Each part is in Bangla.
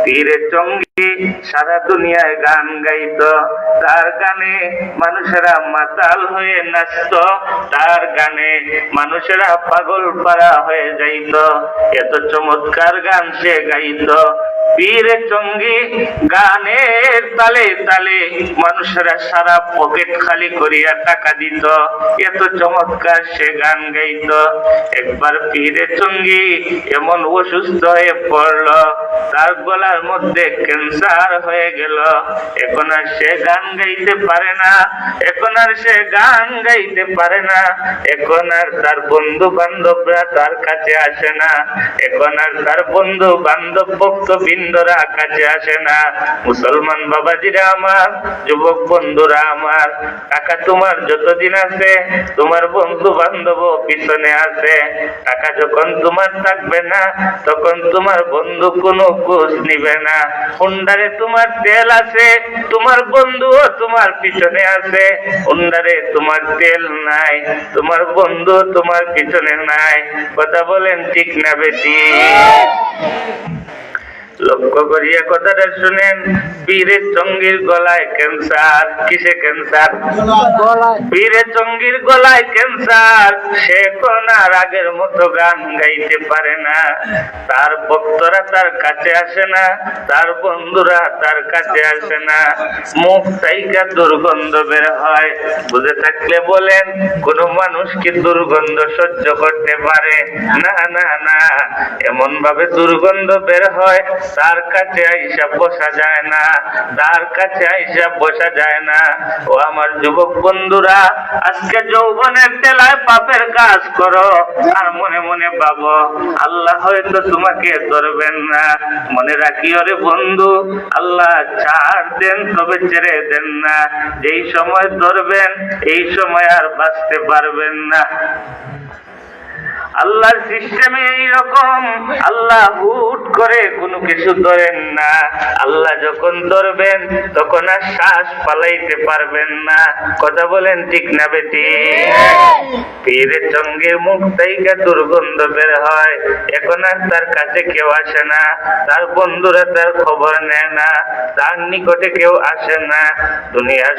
পীরে চঙ্গি সারা দুনিয়ায় গান গাইত, তার গানে মানুষেরা মাতাল হয়ে নাচত, তার গানে মানুষেরা পাগল পারা হয়ে যাইত। এত চমৎকার গান সে গাইত। পীরে চঙ্গি গানের তালে তালে মানুষেরা সারা পকেট খালি করিয়া টাকা দিত। এত চমৎকার সে গান গাইত। একবার পীরে চঙ্গি এমন অসুস্থ হয়ে পড়ল, তার গলার মধ্যে ক্যান্সার হয়ে গেল। এখন আর সে গান গাইতে পারে না, এখন আর সে গান গাইতে পারে না। এখন আর তার বন্ধু বান্ধবরা তার কাছে আসে না, এখন আর তার বন্ধু বান্ধব ভক্তবৃন্দরা কাছে আসে না। মুসলমান বাবাজিরা আমার, যুবক বন্ধুরা আমার, টাকা তোমার যতদিন আছে তোমার বন্ধু বান্ধব পিছনে আছে। টাকা যখন তোমার থাকবে না তখন তোমার বন্ধু কোনো খোঁজ নিবে না। হুন্ডারে তোমার তেল আছে, তোমার বন্ধুও তোমার পিছনে আছে। হুন্ডারে তোমার তেল নাই, তোমার বন্ধু তোমার পিছনে নাই। কথা বলেন ঠিক না বেটি? লক্ষ্য করিয়া কথাটা শুনেন। পীরে চঙ্গির গলায় ক্যান্সার। কিসে ক্যান্সার? পীরে চঙ্গির গলায় ক্যান্সার। সে কোন আর আগের মতো গান গাইতে পারে না। তার ভক্তরা তার কাছে আসে না, তার বন্ধুরা তার কাছে আসে না। মুখ থেকে দুর্গন্ধ বের হয়। বুঝে থাকলে বলেন, কোন মানুষ কি দুর্গন্ধ সহ্য করতে পারে? না না না, এমন ভাবে দুর্গন্ধ বের হয় তার কাছে আইসা বসা যায় না, তার কাছে আইসা বসা যায় না। ও আমার যুবক বন্ধুরা, আজকে যৌবনের তেলায় পাপের কাজ করো আর মনে মনে ভাবো আল্লাহ হয়তো তোমাকে ধরবেন না। মনে রাখিও রে বন্ধু, আল্লাহ ছাড় দেন তবে ছেড়ে দেন না। যেই সময় ধরবেন এই সময় আর বাঁচতে পারবেন না। আল্লাহর সিস্টেমে এইরকম, আল্লাহ হুট করে কোনো কিছু ধরেন না। আল্লাহ যখন ধরবেন তখন আর শ্বাস পালাইতে পারবেন না। কথা বলেন ঠিক না বেটি? পীরে চঙ্গির মুখ থেকে দুর্গন্ধ বের হয়। এখন আর তার কাছে কেউ আসে না, তার বন্ধুরা তার খবর নেয় না, তার নিকটে কেউ আসে না। দুনিয়ার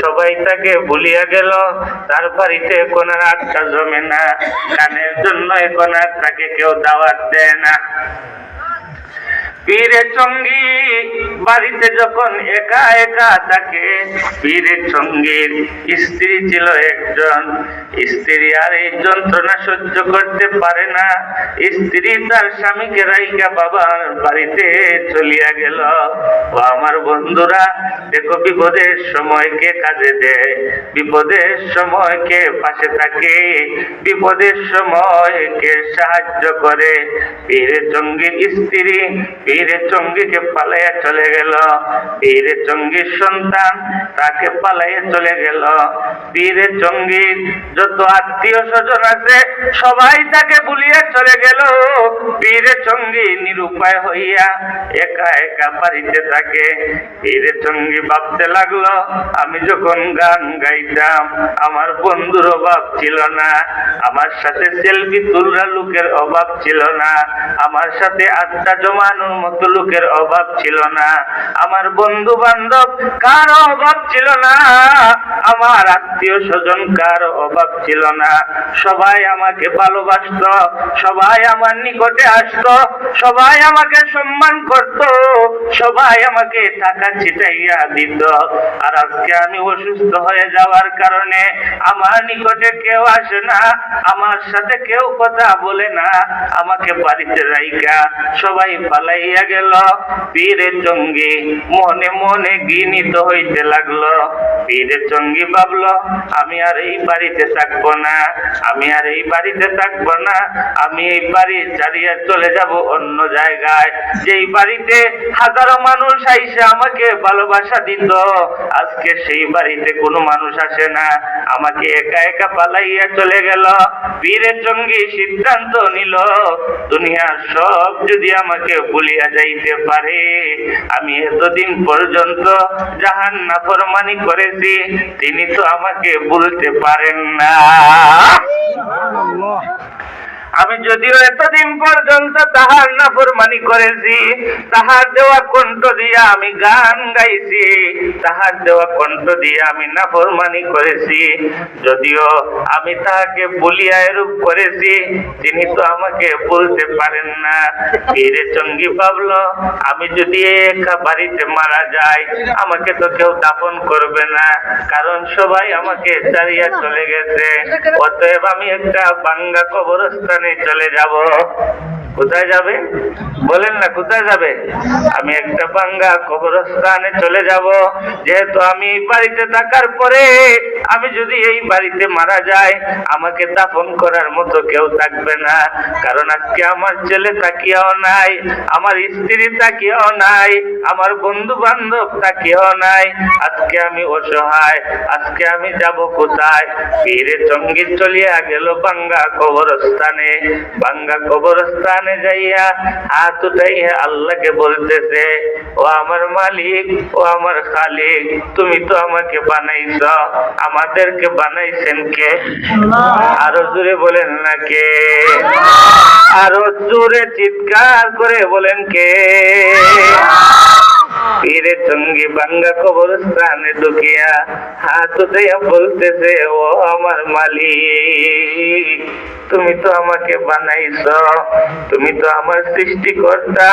সবাই তাকে ভুলিয়া গেল। তার বাড়িতে এখন আর আটকা জমে না, গানের জন্য এখন আর তাকে কেউ দাওয়াত দেয় না। পীরে চঙ্গি বাড়িতে যখন একা একা থাকে, পীরে চঙ্গির স্ত্রী ছিল একজন। স্ত্রী আর এই যন্ত্রণা সহ্য করতে পারে না। স্ত্রী তার স্বামীকে রাইখা বাবার বাড়িতে চলিয়া গেল। ও আমার বন্ধুরা, দেখো বিপদের সময় কে কাজে দেয়, বিপদের সময় কে পাশে থাকে, বিপদের সময় কে সাহায্য করে। পীরে চঙ্গির স্ত্রী পীরে চঙ্গিকে পালাইয়া চলে গেল। পীরে চঙ্গির সন্তান তাকে পালাইয়া চলে গেল। পীরে চঙ্গির যত আত্মীয় স্বজন আছে সবাই তাকে ভুলিয়া চলে গেল। পীরে চঙ্গি নিরুপায় হইয়া একা একা বাড়িতে থাকে। পীরে চঙ্গি ভাবতে লাগলো, আমি যখন গান গাইতাম আমার বন্ধুর অভাব ছিল না, আমার সাথে সেলফি তুলরা লোকের অভাব ছিল না, আমার সাথে আড্ডা জমানোর মতো লোকের অভাব ছিল না, আমার বন্ধু বান্ধব কারো অভাব ছিল না, আমার আত্মীয় স্বজন কারো অভাব ছিল না। সবাই আমাকে ভালোবাসত, সবাই আমার নিকটে আসতো, সবাই আমাকে সম্মান করত, সবাই আমাকে টাকা ছিটাইয়া দিত। আর আজকে আমি অসুস্থ হয়ে যাওয়ার কারণে আমার নিকটে কেউ আসে না, আমার সাথে কেউ কথা বলে না, আমাকে বাড়িতে রাইখা সবাই পালাইয়া গেল। পীরে চঙ্গি মনে মনে ঘৃণিত হইতে লাগলো। পীরে চঙ্গি ভাবলো, আমি আর এই বাড়িতে থাকবো না, আমি আর এই বাড়িতে থাকবো না, আমি এই বাড়ি ছাড়িয়া চলে যাব অন্য জায়গায়, যেই বাড়িতে হাজারো মানুষ আইসে আমাকে ভালোবাসা দিত। আজকে সেই বাড়িতে কোনো মানুষ আসে না, আমাকে একা একা পালাইয়া চলে গেল। পীরে চঙ্গি সিদ্ধান্ত নিল, দুনিয়ার সব যদি আমাকে ভুলিয়া যাইতে পারে, আমি এতদিন পর্যন্ত জাহান নাফরমানি করেছি, তিনি তো আমাকে ভুলতে পারেন না। আমি যদিও এতদিন পর্যন্ত তাহার নাফরমানি করেছি, তাহার দেওয়া কণ্ঠ দিয়ে আমি গান গাইছি, তাহার দেওয়া কণ্ঠ দিয়ে আমি নাফরমানি করেছি, যদিও আমি তাহাকে বলিয়া এরূপ করেছি, তিনি তো আমাকে বলতে পারেন না। পীরে চঙ্গি ভাবলো, আমি যদি একা বাড়িতে মারা যাই, আমাকে তো কেউ দাফন করবে না, কারণ সবাই আমাকে ছাড়িয়া চলে গেছে। অতএব আমি একটা ভাঙ্গা কবরস্থানে চলে যাব। কোথায় যাবে বলেন না, কোথায় যাবে? আমি একটা ভাঙ্গা কবরস্থানে চলে যাব। যেহেতু আমি বাড়িতে থাকার পরে আমি যদি এই বাড়িতে মারা যাই, আমাকে দাফন করার মতো কেউ থাকবে না, কারণ আজকে আমার ছেলে তাকিয়াও নাই, আমার স্ত্রী তাকিয়াও নাই, আমার বন্ধু বান্ধব তাকিয়াও নাই, আজকে আমি অসহায়, আজকে আমি যাব কোথায়? পীরে চঙ্গি চলিয়া গেল ভাঙ্গা কবরস্থানে। ভাঙ্গা কবরস্থানে যাইয়া হাত উঠাইয়া আল্লাহকে বলতেছে, ও আমার মালিক, ও আমার খালিক, তুমি তো আমাকে বানাইছ, আমাদেরকে বানাইছেন কে? আরো জোরে বলেন না কে? আরো জোরে চিৎকার করে বলেন কে? পীরে চঙ্গি ভাঙ্গা কবরস্থানে ঢুকিয়া হাত উঠাইয়া বলতেছে, ও আমার মালিক, তুমি তো আমাকে বানাইছ, তুমি তো আমার সৃষ্টিকর্তা,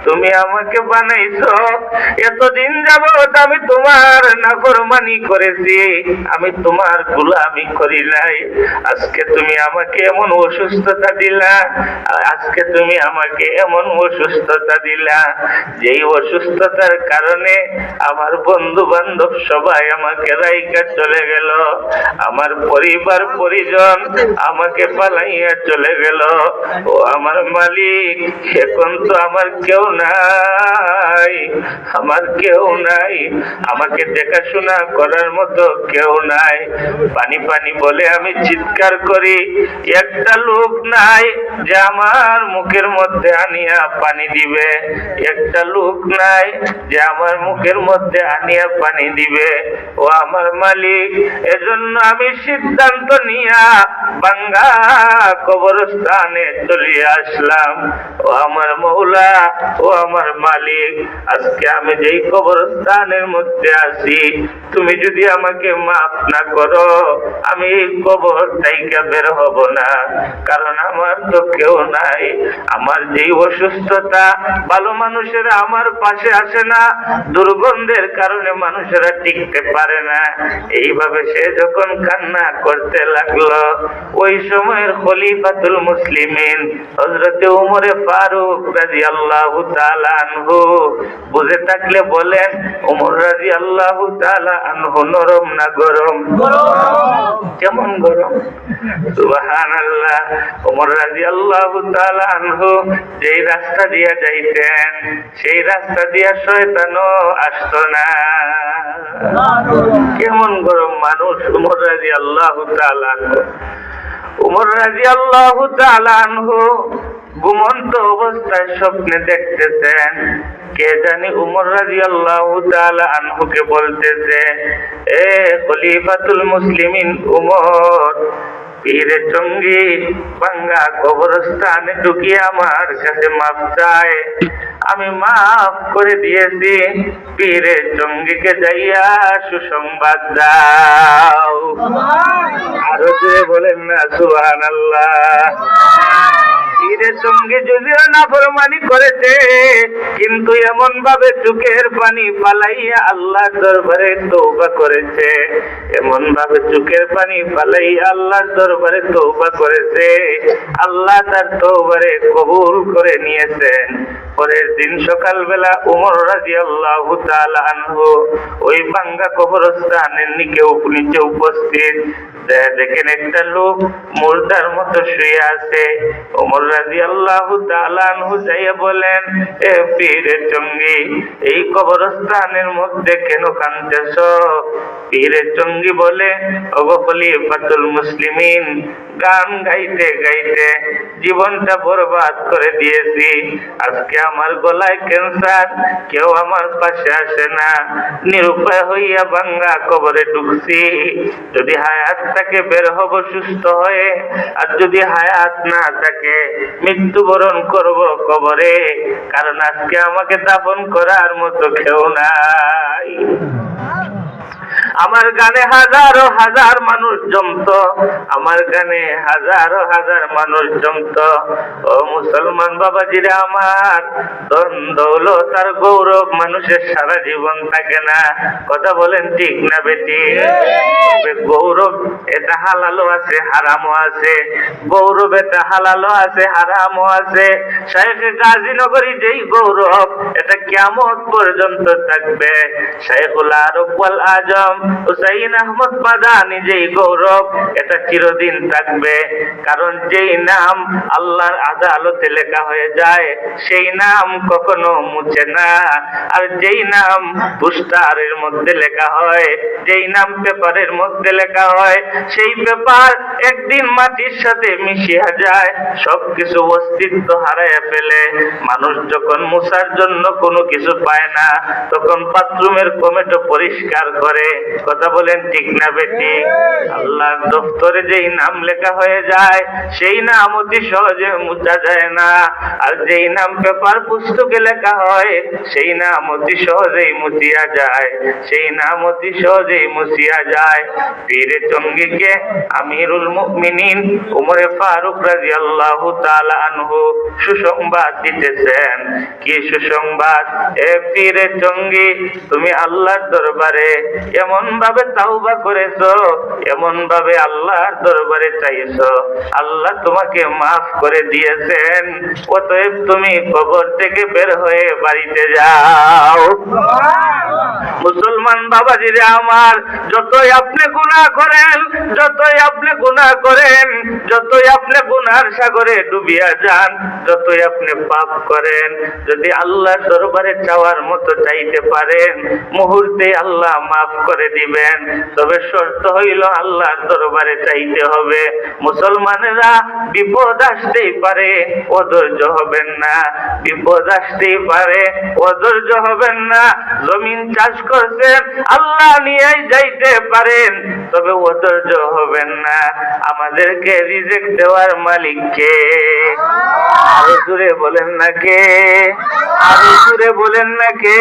তুমি আমাকে বানাইছ। এতদিন যাবত আমি তোমার নাফরমানি করেছি, আমি তোমার গোলামি করি নাই। আজকে তুমি আমাকে এমন অসুস্থতা দিলা, আজকে তুমি আমাকে এমন অসুস্থতা দিলা, যেই অসুস্থতার কারণে আমার বন্ধু বান্ধব সবাই আমাকে রাইখা চলে গেল, আমার পরিবার পরিজন আমাকে পালাইয়া চলে গেল। ও আমার মালিক, এখন তো আমার কেউ নাই, আমার কেউ নাই, আমাকে দেখাশোনা করার মতো কেউ নাই। পানি পানি বলে আমি চিৎকার করি, একটা লোক নাই যে আমার মুখের মধ্যে আনিয়া পানি দিবে, একটা লোক নাই যে আমার মুখের মধ্যে আনিয়া পানি দিবে। ও আমার মালিক, এজন্য আমি সিদ্ধান্ত নিয়া ভাঙ্গা কবরস্থানে চলে আসলাম। ও আমার মৌলা, ও আমার মালিক, আজকে আমি যেই কবরস্থানের মধ্যে আছি, তুমি যদি আমাকে মাফ না করো, আমি এই কবর থেকে বের হব না, কারণ আমার তো কেউ নাই। আমার যেই অসুস্থতা, ভালো মানুষেরা আমার পাশে আসে না, দুর্গন্ধের কারণে মানুষেরা টিকতে পারে না। এইভাবে সে যখন কান্না করতে লাগলো, ওই সময়ের খলিফাতুল মুসলিমিন হযরতে উমরে ফারুক রাদিয়াল্লাহু তাআলা আনহু, বুঝে থাকলে বলেন, উমর রাদিয়াল্লাহু তাআলা আনহু নরম না গরম? কেমন গরম! সুবহানাল্লাহ। উমর রাদিয়াল্লাহু তাআলা আনহু যেই রাস্তা দিয়া যাইতেন, সেই রাস্তা দিয়া শয়তানও আসতো না। কেমন গরম মানুষ উমর রাদিয়াল্লাহু তাআলা আনহু। উমর রাদিয়াল্লাহু তাআলা আনহু ঘুমন্ত অবস্থায় স্বপ্নে দেখতেছেন, কে জানি উমর রাদিয়াল্লাহু তাআলা আনহুকে বলতেছে, এ খলিফাতুল মুসলিমিন উমর, পীরে চঙ্গি ভাঙ্গা কবরস্থানে ঢুকিয়ে আমার কাছে মাফ চায়, আমি মাফ করে দিয়েছি, পীরে চঙ্গিকে যাইয়া সুসংবাদ দাও। আরো জোরে বলেন না সুবহানাল্লাহ। পীরে চঙ্গি যদিও নাফরমানি করেছে, কিন্তু এমন ভাবে চোখের পানি পালাইয়া আল্লাহর দরবারে তওবা করেছে, এমন ভাবে চোখের পানি পালাইয়া আল্লাহর দরবারে তওবা করেছে, আল্লাহ তার তওবারে কবুল করে নিয়েছেন। পরের দিন সকালবেলা উমর রাদিয়াল্লাহু তাআলা আনহু ওই ভাঙ্গা কবরস্থানের নিচে উপস্থিত, দেখেন একটা লোক মুর্দার মতো শুয়ে আছে। উমর রাদিয়াল্লাহু তাআলা আনহু যাইয়া বলেন, এ পীরে চঙ্গি, এই কবরস্থানের মধ্যে কেন কাঁদতেছ? পীরে চঙ্গি বলে, ওগো খলিফাতুল মুসলিমিন, গান গাইতে গাইতে জীবনটা বরবাদ করে দিয়েছি। আজকে আমার গলায় ক্যান্সার, কেউ আমার পাশে আসে না, নিরুপায় হইয়া ভাঙ্গা কবরে ঢুকছি। যদি হায়াত থাকে বের হব সুস্থ হয়ে, আর যদি হায়াত না থাকে মৃত্যুবরণ করব কবরে, কারণ আজকে আমাকে দাফন করার মতো কেউ নাই। আমার গানে হাজারো হাজার মানুষ জমত, আমার গানে হাজারো হাজার মানুষ জমত। ও মুসলমান বাবাজিরা আমার, ধন দৌলত আর গৌরব মানুষের সারা জীবন থাকে না। কথা বলেন ঠিক না বেটি? গৌরব এটা হালালও আছে হারামও আছে, গৌরব এটা হালালও আছে হারামও আছে। শাইখ গাজীনগরী যেই গৌরব, এটা কিয়ামত পর্যন্ত থাকবে। শাইখুল আরব ওয়াল আজম হুসাইন আহমদ মাদানী যেই গৌরব, এটা চিরদিন থাকবে। কারণ যেই নাম আল্লাহর আদালতে লেখা হয়ে যায়, সেই নাম কখনো মুছে না। আর যেই নাম পোস্টারের মধ্যে লেখা হয়, যেই নাম পেপারের মধ্যে লেখা হয়, সেই পেপার একদিন মাটির সাথে মিশিয়া যায়, সবকিছু অস্তিত্ব হারাইয়া ফেলে। মানুষ যখন মুছার জন্য কোনো কিছু পায় না, তখন বাথরুমের কমেটো পরিষ্কার করে। কথা বলেন ঠিক না বেটি? আল্লাহর দফতরে যেই নাম লেখা হয়ে যায়, সেই নাম অতি সহজে মুছা যায় না। আর যেই নাম পেপার পুস্তকে লেখা হয়, সেই নাম অতি সহজেই মুছিয়া যায়, সেই নাম অতি সহজেই মুছিয়া যায়। পীরে চঙ্গিকে আমিরুল মুমিনিন উমরে ফারুক রাদিয়াল্লাহু তাআলা আনহু সুসংবাদ দিতেছেন। কি সুসংবাদ? এ পীরে চঙ্গি, তুমি আল্লাহর দরবারে এমন ভাবে তাওবা করেছো, এমন ভাবে আল্লাহর দরবারে চাইছো, আল্লাহ তোমাকে মাফ করে দিয়েছেন। অতএব তুমি কবর থেকে বের হয়ে বাড়িতে যাও। মুসলমান বাবাজিরা আমার, যতই আপনি গুনাহ করেন, যতই আপনি গুনাহ করেন, যতই আপনি গুনার সাগরে ডুবিয়া যান, যতই আপনি পাপ করেন, যদি আল্লাহর দরবারে চাওয়ার মতো চাইতে পারেন, মুহূর্তে আল্লাহ মাফ করে দিবেন। তবে শর্ত হইল আল্লাহর দরবারে চাইতে হবে। মুসলমানেরা, বিপদ আসতেই পারে, অধৈর্য হবেন না। বিপদ আসতেই পারে, অধৈর্য হবেন না। জমিন চাষ করছেন, আল্লাহ নিয়েই যাইতে পারেন, তবে অধৈর্য হবেন না। আমাদেরকে রিজিক দেওয়ার মালিক কে? আরো জোরে বলেন না কে? আরো জোরে বলেন না কে?